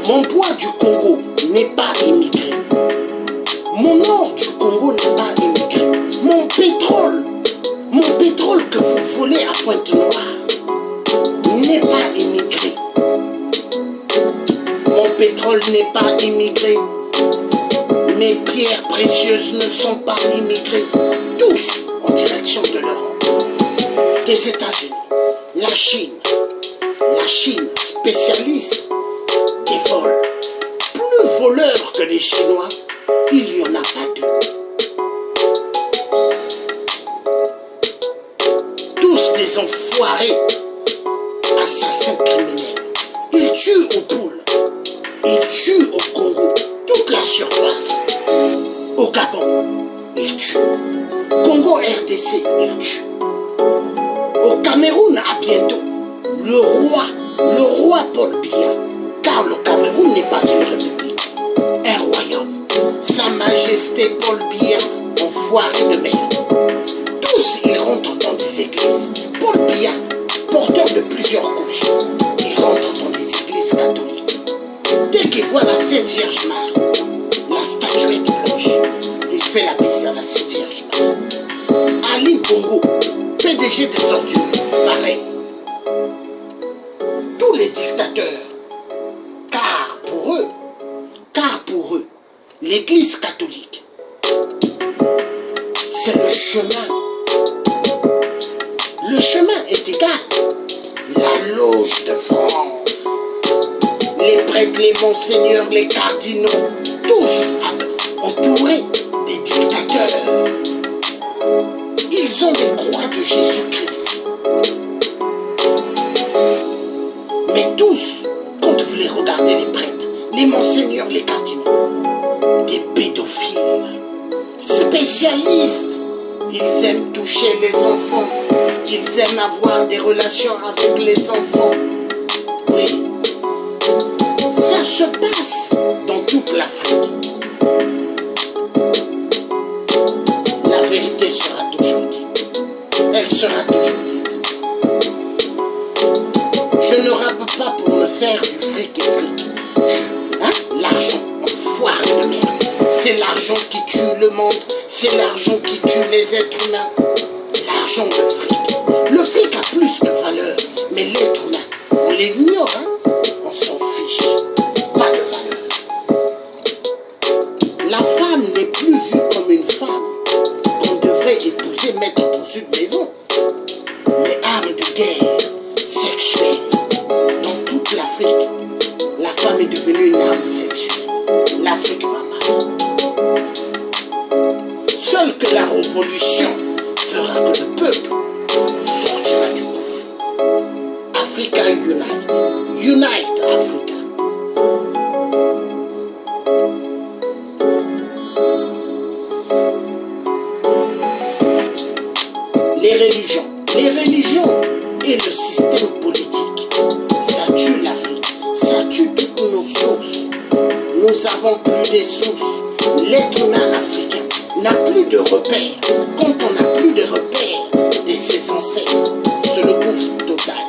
Mon bois du Congo n'est pas immigré. Mon or du Congo n'est pas immigré. Mon pétrole que vous volez à Pointe-Noire n'est pas immigré. Mon pétrole n'est pas immigré. Mes pierres précieuses ne sont pas immigrées. Tous en direction de l'Europe. les États-Unis, la Chine, spécialiste des vols, plus voleurs que les Chinois, il n'y en a pas deux. Tous des enfoirés, assassins criminels. Ils tuent aux poules, ils tuent au Congo, toute la surface. Au Gabon, ils tuent. Congo RDC, ils tuent. Au Cameroun, à bientôt, le roi Paul Biya, car le Cameroun n'est pas une république, un royaume. Sa Majesté Paul Biya, enfoiré de merde. Tous, ils rentrent dans des églises. Paul Biya, porteur de plusieurs couches, il rentre dans des églises catholiques. Dès qu'il voit la Sainte Vierge Marie, la statuette blanche, il fait la bise à la Sainte Vierge Marie. Ali Bongo, PDG des ordures, pareil. Tous les dictateurs, car pour eux, l'église catholique, c'est le chemin. Le chemin est égal. La loge de France, les prêtres, les monseigneurs, les cardinaux, tous entourés des dictateurs. Ils ont des croix de Jésus-Christ. Mais tous, quand vous les regardez, les prêtres, les monseigneurs, les cardinaux, des pédophiles, spécialistes. Ils aiment toucher les enfants. Ils aiment avoir des relations avec les enfants. Oui. Ça se passe dans toute l'Afrique. La vérité sera toujours dite. Elle sera toujours dite. Je ne rappe pas pour me faire du fric et fric. L'argent, enfoiré de merde. C'est l'argent qui tue le monde. C'est l'argent qui tue les êtres humains. L'argent, le fric. Le fric a plus de valeur. Mais l'être humain, on l'ignore, hein? On s'en fiche. Pas de valeur. La femme n'est plus vue comme une femme qu'on devrait épouser, mettre dans une maison. Mais arme de guerre, sexuelle. Dans toute l'Afrique, la femme est devenue une arme sexuelle. L'Afrique va mal. Seule que la révolution fera que le peuple sortira du gouffre. Africa unite. Unite Africa. Les religions et le système politique, ça tue l'Afrique, ça tue toutes nos sources. Nous avons plus des sources. L'être humain africain n'a plus de repères. Quand on n'a plus de repères de ses ancêtres, c'est le gouffre total.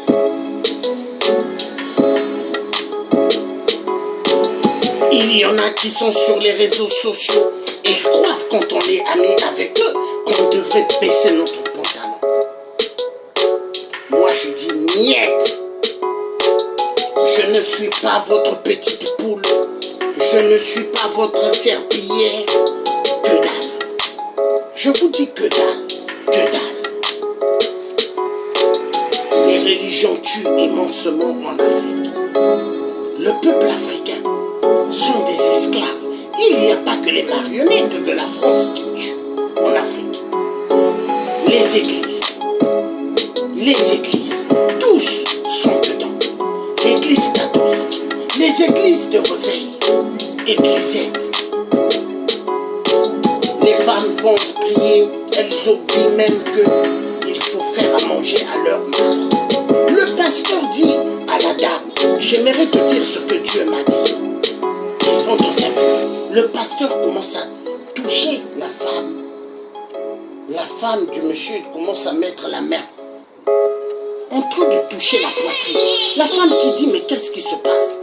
Il y en a qui sont sur les réseaux sociaux et croient quand on est amis avec eux qu'on devrait baisser notre pantalon. Moi je dis niet. Je ne suis pas votre petite poule. Je ne suis pas votre serpillière. Que dalle. Je vous dis que dalle. Que dalle. Les religions tuent immensement en Afrique. Le peuple africain sont des esclaves. Il n'y a pas que les marionnettes de la France qui tuent en Afrique. Les églises, tous sont dedans. L'église catholique, les églises de réveil, églisettes. Les femmes vont prier, elles oublient même qu'il faut faire à manger à leur mari. Le pasteur dit à la dame, j'aimerais te dire ce que Dieu m'a dit. Ils vont dans un bureau. Le pasteur commence à toucher la femme. La femme du monsieur commence à mettre la main en train de toucher la poitrine. La femme qui dit, mais qu'est-ce qui se passe?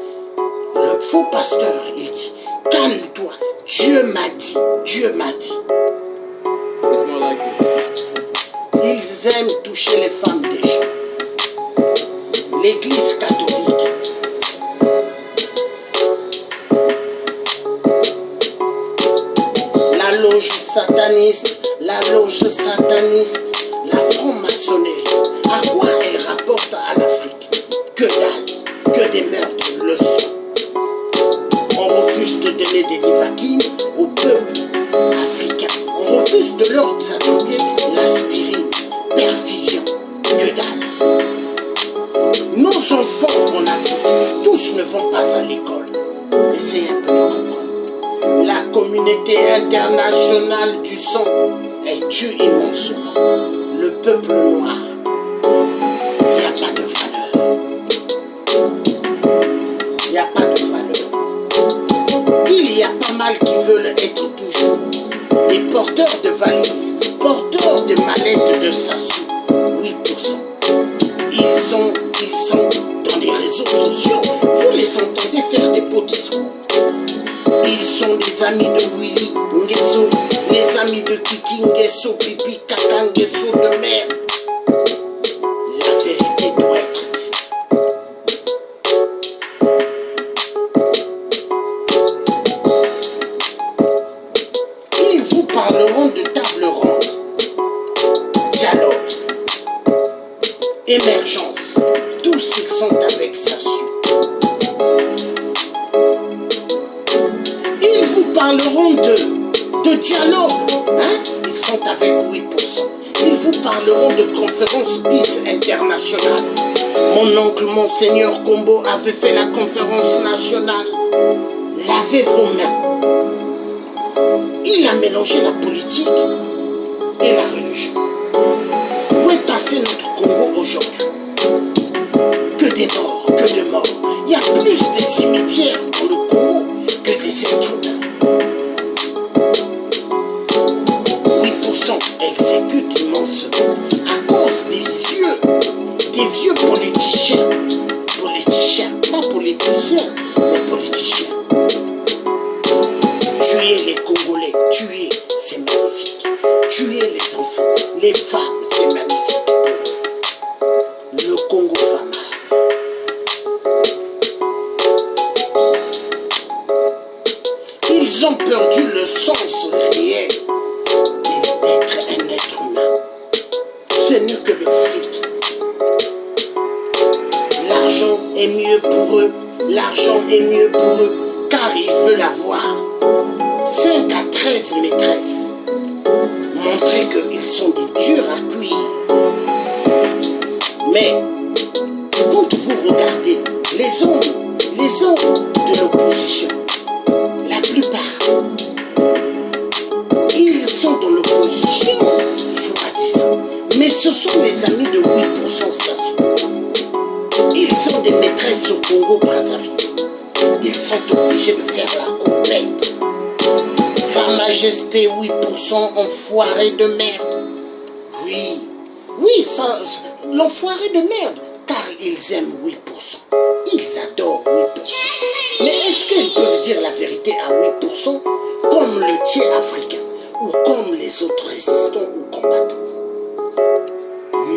Le faux pasteur, il dit, calme-toi, Dieu m'a dit, Dieu m'a dit. Ils aiment toucher les femmes des gens. L'église catholique. La loge sataniste, la franc-maçonnerie. À quoi elle rapporte à l'Afrique? Que dalle, que des meurtres le sont. On refuse de donner des nivaquines au peuple africain. On refuse de leur attribuer l'aspirine, perfusion, que dalle. Nos enfants en Afrique, tous ne vont pas à l'école. Essayez un peu de comprendre. La communauté internationale du sang, elle tue immensement le peuple noir. Il n'y a pas de valeur. Il n'y a pas de valeur. Il y a pas mal qui veulent être toujours des porteurs de valises, porteurs de mallettes de Sassou, 8%. Ils sont dans les réseaux sociaux. Vous les entendez faire des beaux discours. Ils sont des amis de Willy Nguesso, les amis de Kiki Nguesso, Pipi Kaka Nguesso de merde. La vérité doit être dite. Ils vous parleront de table ronde, dialogue, émergence. Tous ils sont avec Sassou. Ils vous parleront de dialogue. Hein? Ils sont avec 8%. Ils vous parleront de conférence Peace internationale. Mon oncle, Monseigneur Combo, avait fait la conférence nationale. Lavez vos mains. Il a mélangé la politique et la religion. Où est passé notre Congo aujourd'hui? Que des morts, que de morts. Il y a plus de cimetières dans le Congo que des êtres humains. 8% exécutent immensement à cause des vieux politiciens. Politiciens, pas politiciens, mais politiciens. Tuer les Congolais, tuer, c'est magnifique. Tuer les enfants, les femmes, c'est magnifique. Le Congo va mal. Ils ont perdu le sens réel d'être un être humain. Ce n'est que le fric. L'argent est mieux pour eux. L'argent est mieux pour eux, car ils veulent avoir 5 à 13 maîtresses. Montrer qu'ils sont des durs à cuire. Mais quand vous regardez les hommes de l'opposition, la plupart, ils sont dans l'opposition, soi-disant. Mais ce sont les amis de 8% Sassou. Ils sont des maîtresses au Congo-Brazzaville. Ils sont obligés de faire la compète. Sa Majesté 8% enfoiré de merde. Oui, ça, l'enfoiré de merde. Car ils aiment 8%. Ils adorent 8%. Mais est-ce qu'ils peuvent dire la vérité à 8% comme le tiers africain ou comme les autres résistants ou combattants?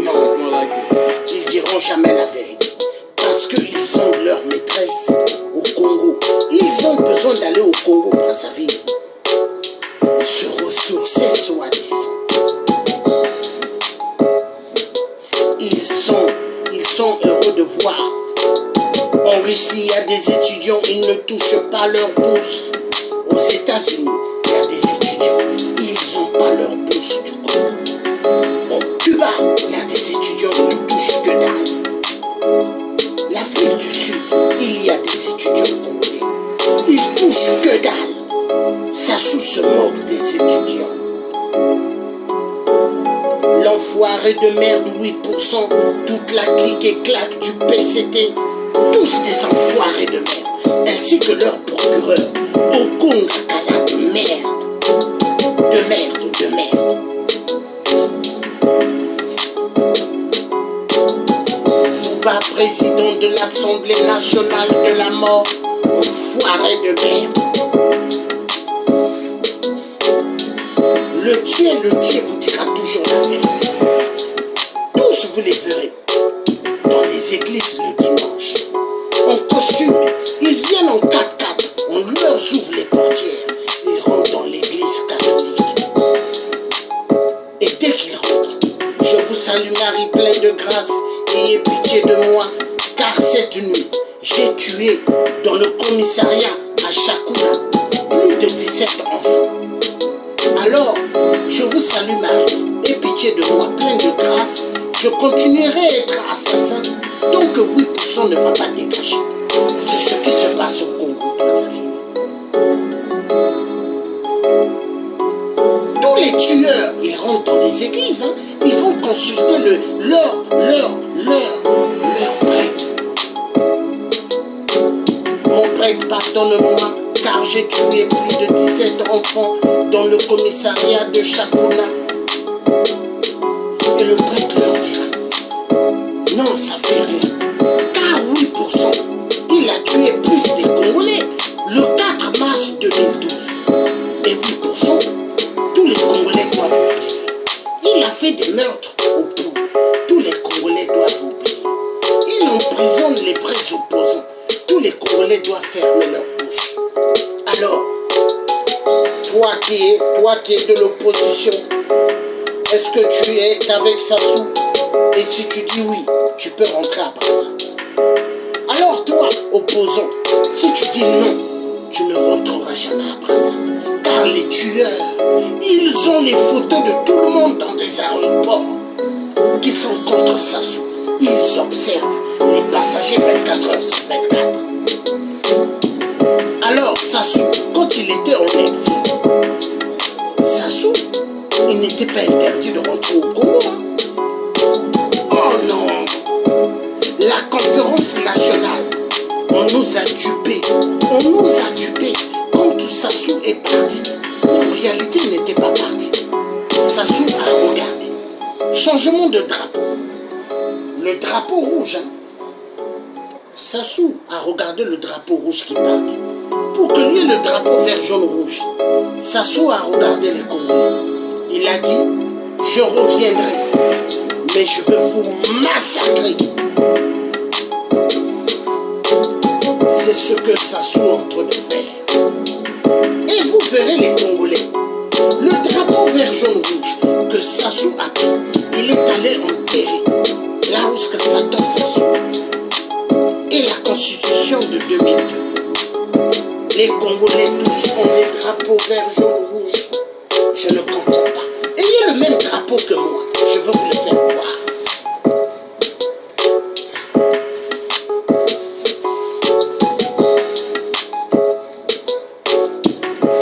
Non. Ils diront jamais la vérité. Parce qu'ils ont leur maîtresse au Congo. Ils ont besoin d'aller au Congo-Brazzaville. Se ressourcer soi-disant. Ils sont heureux de voir. En Russie, il y a des étudiants, ils ne touchent pas leur bourse. Aux États-Unis, il y a des étudiants, ils n'ont pas leur bourse du Congo. Au Cuba, il y a des étudiants, ils ne touchent que dalle. L'Afrique du Sud, il y a des étudiants congolais. Ils touchent que dalle. Sassou se moque des étudiants. L'enfoiré de merde 8%, toute la clique éclate du PCT, tous des enfoirés de merde, ainsi que leur procureur, Okonga Kala de merde. De merde, de merde. Pas président de l'Assemblée nationale de la mort, enfoiré de merde. Le tien vous dira toujours la vérité. Tous vous les verrez dans les églises le dimanche. En costume, ils viennent en 4x4, on leur ouvre les portières, ils rentrent dans l'église catholique. Et dès qu'ils rentrent, je vous salue Marie pleine de grâce, ayez pitié de moi, car cette nuit, j'ai tué dans le commissariat à Chakuna plus de 17 enfants. Alors, je vous salue Marie, aie pitié de moi, pleine de grâce, je continuerai à être assassin, donc 8% ne va pas dégager. C'est ce qui se passe au Congo, Brazzaville. Tous les tueurs, ils rentrent dans des églises, hein, ils vont consulter leur prêtre. Mon prêtre, pardonne-moi, car j'ai tué plus de 17 enfants dans le commissariat de Chakuna. Et le prêtre leur dira, non, ça fait rien, car 8%, il a tué plus des Congolais le 4 mars 2012. Et 8%, tous les Congolais doivent oublier. Il a fait des meurtres au pouls, tous les Congolais doivent oublier. Il emprisonne les vrais opposants, tous les Congolais doivent fermer leur bouche. Alors, toi qui es de l'opposition, est-ce que tu es avec Sassou? Et si tu dis oui, tu peux rentrer à Brazza. Alors toi, opposant, si tu dis non, tu ne rentreras jamais à Brazza. Car les tueurs, ils ont les photos de tout le monde dans des aéroports qui sont contre Sassou. Ils observent les passagers 24 heures sur 24. Alors Sassou, quand il était en exil, Sassou, il n'était pas interdit de rentrer au Congo. Oh non! La conférence nationale, on nous a dupés. On nous a dupés. Quand Sassou est parti, en réalité, il n'était pas parti. Sassou a regardé. Changement de drapeau. Le drapeau rouge, hein? Sassou a regardé le drapeau rouge qui partait. Pour qu'il y ait le drapeau vert, jaune, rouge, Sassou a regardé les Congolais. Il a dit, je reviendrai, mais je veux vous massacrer. C'est ce que Sassou est en train de faire. Et vous verrez les Congolais. Le drapeau vert, jaune, rouge que Sassou a pris, il est allé enterrer là où que Satan Sassou. Et la constitution de 2002. Les Congolais tous ont les drapeaux vert, jaune, rouge. Je ne comprends pas. Ayez le même drapeau que moi. Je veux vous le faire voir.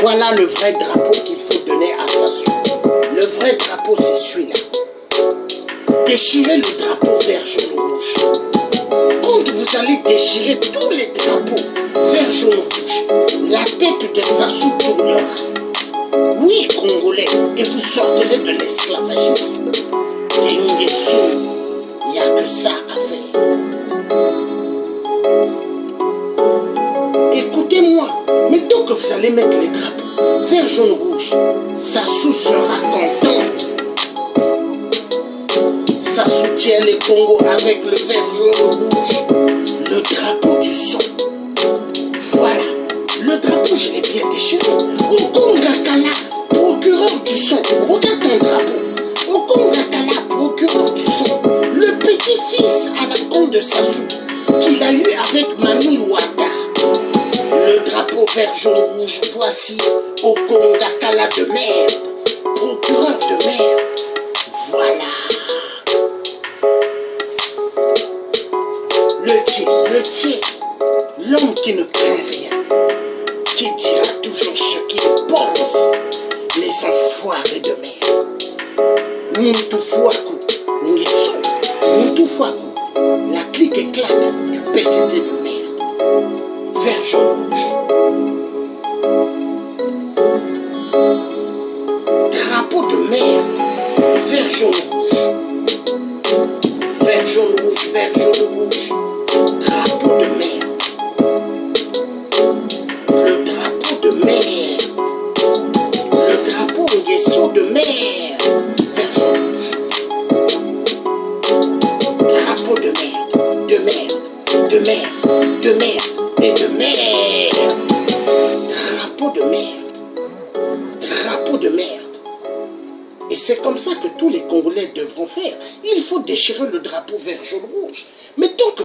Voilà le vrai drapeau qu'il faut donner à Sassou. Le vrai drapeau, c'est celui-là. Déchirez le drapeau vert, jaune, rouge. Quand vous allez déchirer tous les drapeaux vert, jaune, rouge, la tête de Sassou tournera. Oui, Congolais, et vous sortirez de l'esclavagisme. Tengesso, il n'y a que ça à faire. Écoutez-moi, mais tant que vous allez mettre les drapeaux vert, jaune, rouge, Sassou sera content. Sassou tient les Congos avec le vert, jaune, rouge, le drapeau du sang. Voilà, le drapeau, je l'ai bien déchiré. Okongakala, procureur du sang. Regarde ton drapeau. Okongakala, procureur du sang. Le petit-fils à la con de Sassou qu'il a eu avec Mami Wata. Le drapeau vert, jaune, rouge, voici Okongakala de merde. Procureur de merde. Voilà. Le tien, l'homme qui ne craint rien, qui dira toujours ce qu'il pense, les enfoirés de merde. Moutoufuaku, Ngeso, Moutoufuaku, la clique et claque du PCT de merde. Vert, jaune, rouge. Drapeau de merde, vert, jaune, rouge. Vert, jaune, rouge, vert, jaune, rouge. Drapeau de merde. Le drapeau de merde. Le drapeau Ngeso de merde. Vert, jaune, rouge. Drapeau de merde. De merde. De merde. De merde. Et de merde. Drapeau de merde. Drapeau de merde. Et c'est comme ça que tous les Congolais devront faire. Il faut déchirer le drapeau vert, jaune, rouge. Mais tant que